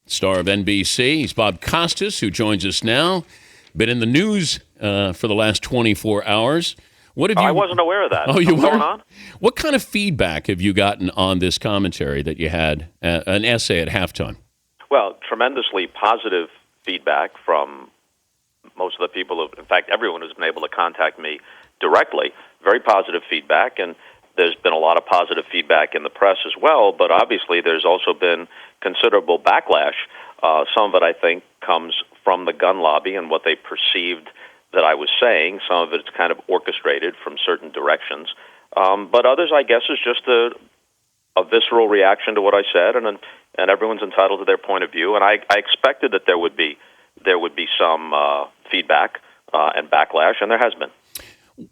star of NBC. He's Bob Costas, who joins us now. Been in the news for the last 24 hours. What have you? I wasn't aware of that. Oh, you What's were? going on? What kind of feedback have you gotten on this commentary that you had, an essay at halftime? Well, tremendously positive feedback from most of the people. In fact, everyone who's been able to contact me directly. Very positive feedback, and there's been a lot of positive feedback in the press as well, but obviously there's also been considerable backlash. Some of it, I think, comes from the gun lobby and what they perceived that I was saying. Some of it's kind of orchestrated from certain directions. But others, I guess, is just a visceral reaction to what I said, and everyone's entitled to their point of view. And I expected that there would be some feedback and backlash, and there has been.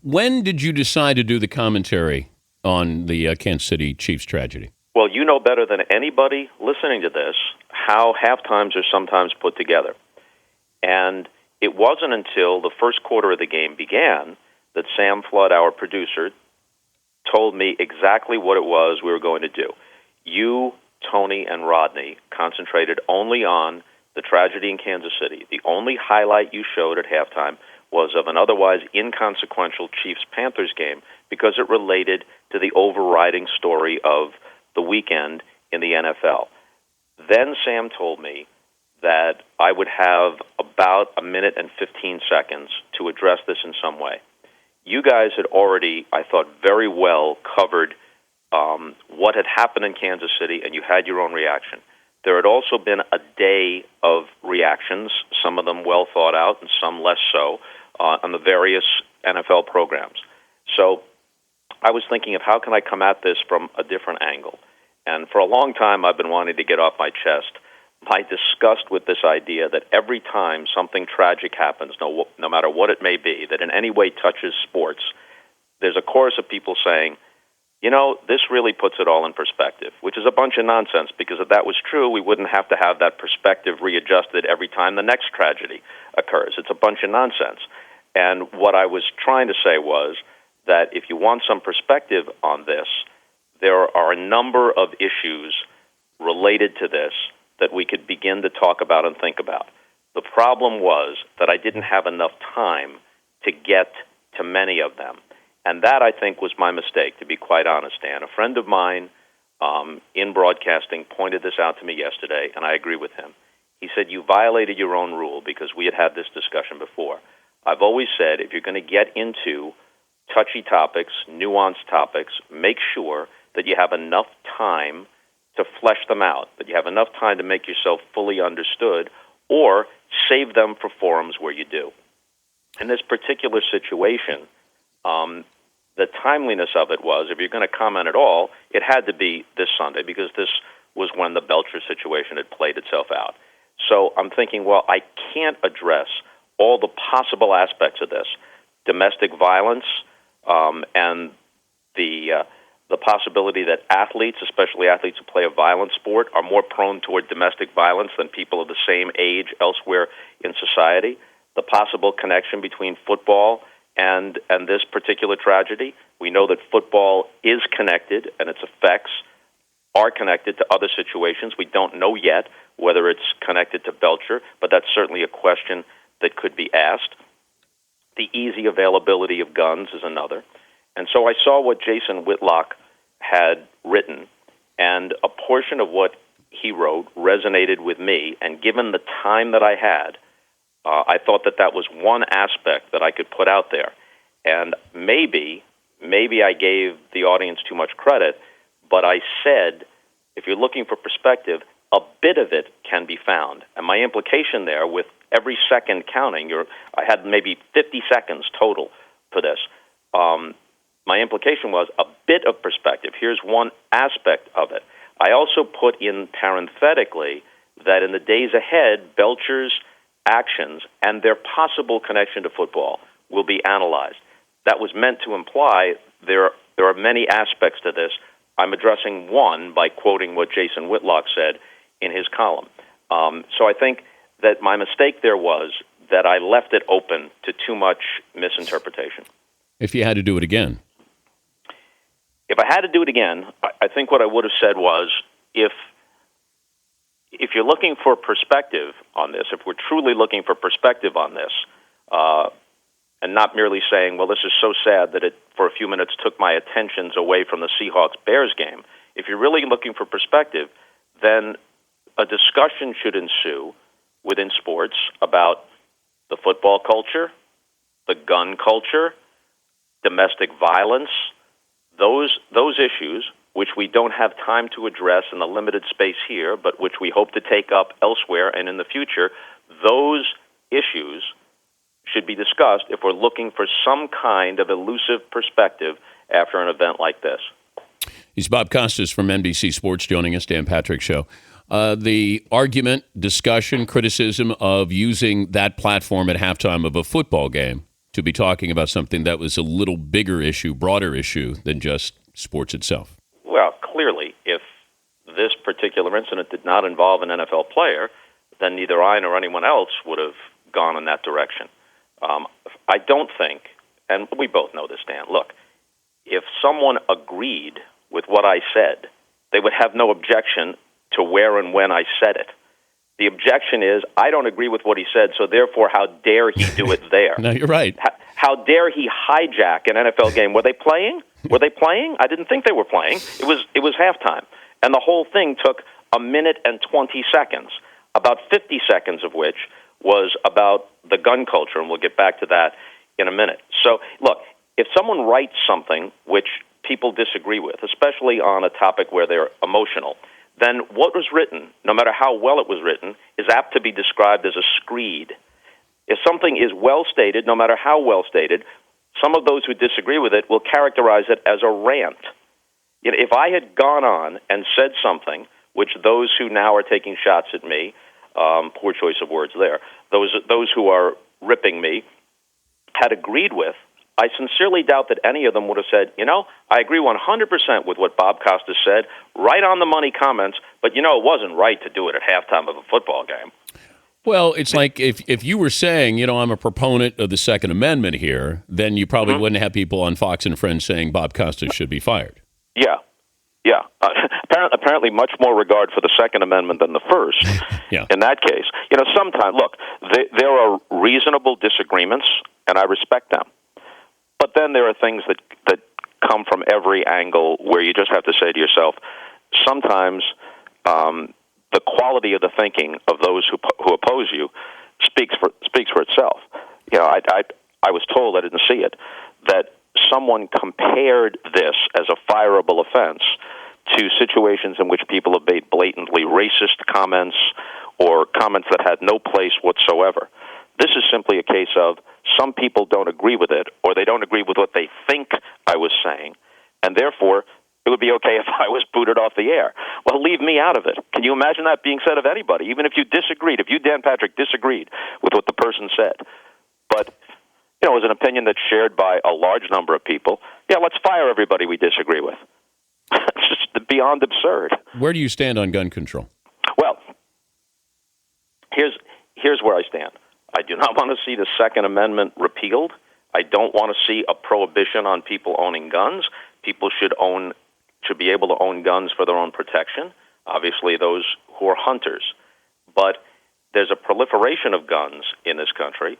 When did you decide to do the commentary on the Kansas City Chiefs tragedy? Well, you know better than anybody listening to this how halftimes are sometimes put together. And it wasn't until the first quarter of the game began that Sam Flood, our producer, told me exactly what it was we were going to do. You, Tony, and Rodney concentrated only on the tragedy in Kansas City. The only highlight you showed at halftime was of an otherwise inconsequential Chiefs-Panthers game because it related to the overriding story of the weekend in the NFL. Then Sam told me that I would have about a minute and 15 seconds to address this in some way. You guys had already, I thought, very well covered what had happened in Kansas City, and you had your own reaction. There had also been a day of reactions, some of them well thought out and some less so, on the various NFL programs. So I was thinking of how can I come at this from a different angle. And for a long time, I've been wanting to get off my chest my disgust with this idea that every time something tragic happens, no matter what it may be, that in any way touches sports, there's a chorus of people saying, you know, this really puts it all in perspective, which is a bunch of nonsense, because if that was true, we wouldn't have to have that perspective readjusted every time the next tragedy occurs. It's a bunch of nonsense. And what I was trying to say was that if you want some perspective on this, there are a number of issues related to this that we could begin to talk about and think about. The problem was that I didn't have enough time to get to many of them. And that, I think, was my mistake, to be quite honest, Dan. A friend of mine in broadcasting pointed this out to me yesterday, and I agree with him. He said, you violated your own rule, because we had this discussion before. I've always said, if you're going to get into touchy topics, nuanced topics, make sure that you have enough time to flesh them out, that you have enough time to make yourself fully understood, or save them for forums where you do. In this particular situation, the timeliness of it was, if you're going to comment at all, it had to be this Sunday, because this was when the Belcher situation had played itself out. So I'm thinking, well, I can't address all the possible aspects of this. Domestic violence, and the possibility that athletes, especially athletes who play a violent sport, are more prone toward domestic violence than people of the same age elsewhere in society. The possible connection between football and this particular tragedy. We know that football is connected, and its effects are connected to other situations. We don't know yet whether it's connected to Belcher, but that's certainly a question that could be asked. The easy availability of guns is another. And so I saw what Jason Whitlock had written, and a portion of what he wrote resonated with me, and given the time that I had, I thought that was one aspect that I could put out there. And maybe I gave the audience too much credit, but I said, if you're looking for perspective, a bit of it can be found. And my implication there, with every second counting, I had maybe 50 seconds total for this. My implication was a bit of perspective. Here's one aspect of it. I also put in parenthetically that in the days ahead, Belcher's actions and their possible connection to football will be analyzed. That was meant to imply there are many aspects to this. I'm addressing one by quoting what Jason Whitlock said in his column. So I think that my mistake there was that I left it open to too much misinterpretation. If you had to do it again? If I had to do it again, I think what I would have said was, if if you're looking for perspective on this, if we're truly looking for perspective on this, and not merely saying, well, this is so sad that it, for a few minutes, took my attentions away from the Seahawks-Bears game, if you're really looking for perspective, then a discussion should ensue within sports about the football culture, the gun culture, domestic violence, those issues which we don't have time to address in the limited space here, but which we hope to take up elsewhere and in the future, those issues should be discussed if we're looking for some kind of elusive perspective after an event like this. He's Bob Costas from NBC Sports joining us, Dan Patrick Show. The argument, discussion, criticism of using that platform at halftime of a football game to be talking about something that was a little bigger issue, broader issue than just sports itself. Well, clearly, if this particular incident did not involve an NFL player, then neither I nor anyone else would have gone in that direction. I don't think, and we both know this, Dan, look, if someone agreed with what I said, they would have no objection to where and when I said it. The objection is, I don't agree with what he said, so therefore, how dare he do it there? No, you're right. How dare he hijack an NFL game? Were they playing? I didn't think they were playing. It was halftime. And the whole thing took a minute and 20 seconds, about 50 seconds of which was about the gun culture, and we'll get back to that in a minute. So, look, if someone writes something which people disagree with, especially on a topic where they're emotional, then what was written, no matter how well it was written, is apt to be described as a screed. If something is well stated, no matter how well stated, some of those who disagree with it will characterize it as a rant. If I had gone on and said something which those who now are taking shots at me, poor choice of words there, those who are ripping me, had agreed with, I sincerely doubt that any of them would have said, I agree 100% with what Bob Costas said, right on the money comments, but it wasn't right to do it at halftime of a football game. Well, it's like if you were saying, I'm a proponent of the Second Amendment here, then you probably wouldn't have people on Fox and Friends saying Bob Costas should be fired. Yeah. Apparently much more regard for the Second Amendment than the First. Yeah. In that case. Sometimes, look, there are reasonable disagreements, and I respect them. But then there are things that come from every angle where you just have to say to yourself, sometimes the quality of the thinking of those who oppose you speaks for itself. I was told, I didn't see it, that someone compared this as a fireable offense to situations in which people have made blatantly racist comments or comments that had no place whatsoever. This is simply a case of some people don't agree with it, or they don't agree with what they think I was saying, and therefore it would be okay if I was booted off the air. Well, leave me out of it. Can you imagine that being said of anybody, even if you disagreed, if you, Dan Patrick, disagreed with what the person said? But, it was an opinion that's shared by a large number of people. Yeah, let's fire everybody we disagree with. It's just beyond absurd. Where do you stand on gun control? Well, here's where I stand. I do not want to see the Second Amendment repealed. I don't want to see a prohibition on people owning guns. People should be able to own guns for their own protection. Obviously, those who are hunters. But there's a proliferation of guns in this country.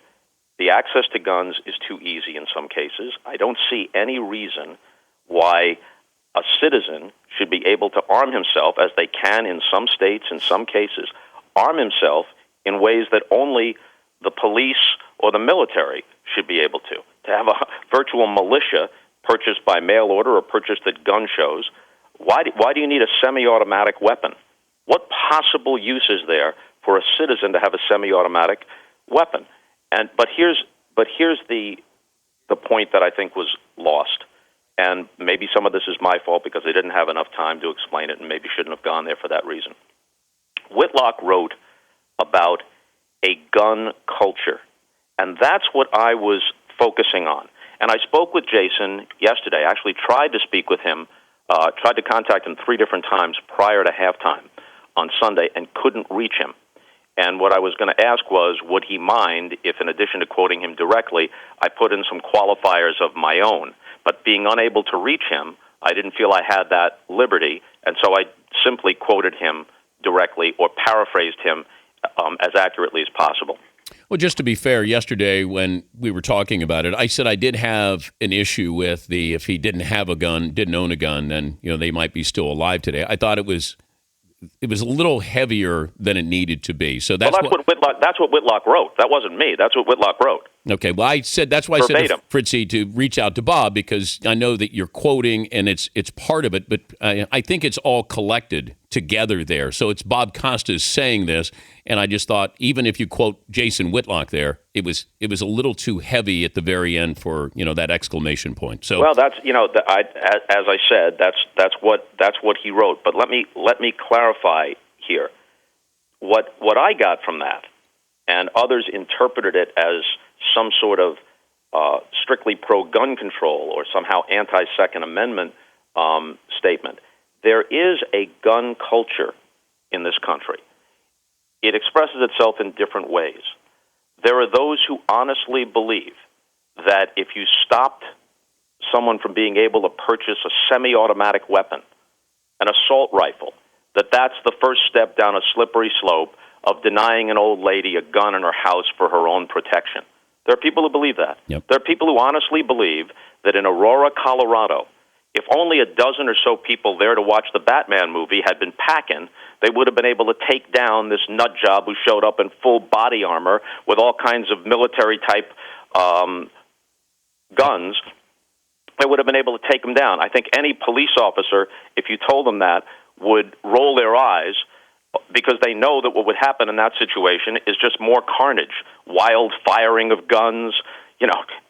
The access to guns is too easy in some cases. I don't see any reason why a citizen should be able to arm himself, as they can in some states, in some cases, arm himself in ways that only the police or the military should be able to. To have a virtual militia purchased by mail order or purchased at gun shows, why do you need a semi-automatic weapon? What possible use is there for a citizen to have a semi-automatic weapon? But here's the point that I think was lost, and maybe some of this is my fault because I didn't have enough time to explain it and maybe shouldn't have gone there for that reason. Whitlock wrote about a gun culture, and that's what I was focusing on. And I spoke with Jason yesterday, actually tried to speak with him, tried to contact him 3 different times prior to halftime on Sunday and couldn't reach him. And what I was going to ask was, would he mind if, in addition to quoting him directly, I put in some qualifiers of my own? But being unable to reach him, I didn't feel I had that liberty, and so I simply quoted him directly or paraphrased him as accurately as possible. Well, just to be fair, yesterday when we were talking about it, I said I did have an issue with if he didn't have a gun, didn't own a gun, then they might be still alive today. I thought it was a little heavier than it needed to be. So that's what Whitlock wrote. That wasn't me. That's what Whitlock wrote. Okay. Well, that's why Verbatim. I said to Fritzy to reach out to Bob, because I know that you're quoting and it's part of it, but I think it's all collected together there. So it's Bob Costas saying this, and I just thought even if you quote Jason Whitlock there, it was a little too heavy at the very end for that exclamation point. So well, that's as I said, that's what he wrote. But let me clarify here. What I got from that, and others interpreted it as some sort of strictly pro-gun control or somehow anti-Second Amendment statement. There is a gun culture in this country. It expresses itself in different ways. There are those who honestly believe that if you stopped someone from being able to purchase a semi-automatic weapon, an assault rifle, that's the first step down a slippery slope of denying an old lady a gun in her house for her own protection. There are people who believe that. Yep. There are people who honestly believe that in Aurora, Colorado, if only a dozen or so people there to watch the Batman movie had been packing, they would have been able to take down this nut job who showed up in full body armor with all kinds of military-type guns. They would have been able to take him down. I think any police officer, if you told them that, would roll their eyes because they know that what would happen in that situation is just more carnage, wild firing of guns,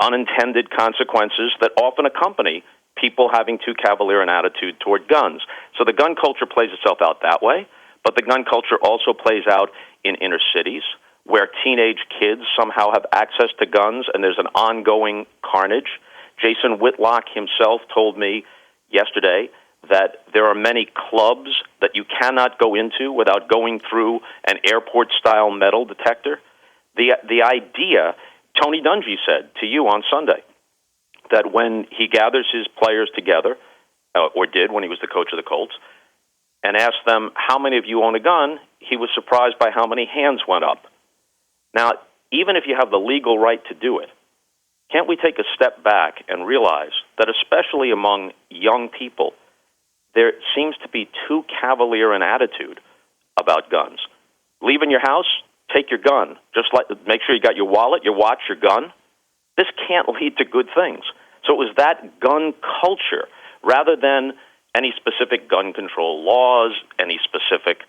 unintended consequences that often accompany people having too cavalier an attitude toward guns. So the gun culture plays itself out that way, but the gun culture also plays out in inner cities where teenage kids somehow have access to guns and there's an ongoing carnage. Jason Whitlock himself told me yesterday that there are many clubs that you cannot go into without going through an airport-style metal detector. The idea, Tony Dungy said to you on Sunday, that when he gathers his players together, or did when he was the coach of the Colts, and asked them, how many of you own a gun, he was surprised by how many hands went up. Now, even if you have the legal right to do it, can't we take a step back and realize that especially among young people, there seems to be too cavalier an attitude about guns. Leaving your house, take your gun. Just make sure you got your wallet, your watch, your gun. This can't lead to good things. So it was that gun culture, rather than any specific gun control laws, any specific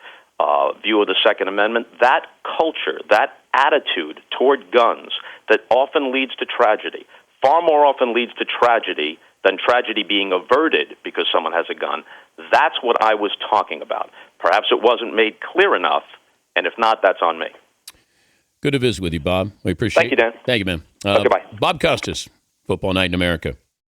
view of the Second Amendment, that culture, that attitude toward guns that often leads to tragedy, far more often leads to tragedy than tragedy being averted because someone has a gun. That's what I was talking about. Perhaps it wasn't made clear enough, and if not, that's on me. Good to visit with you, Bob. We appreciate it. Thank you, Dan. Thank you, man. Okay, bye. Bob Costas, Football Night in America.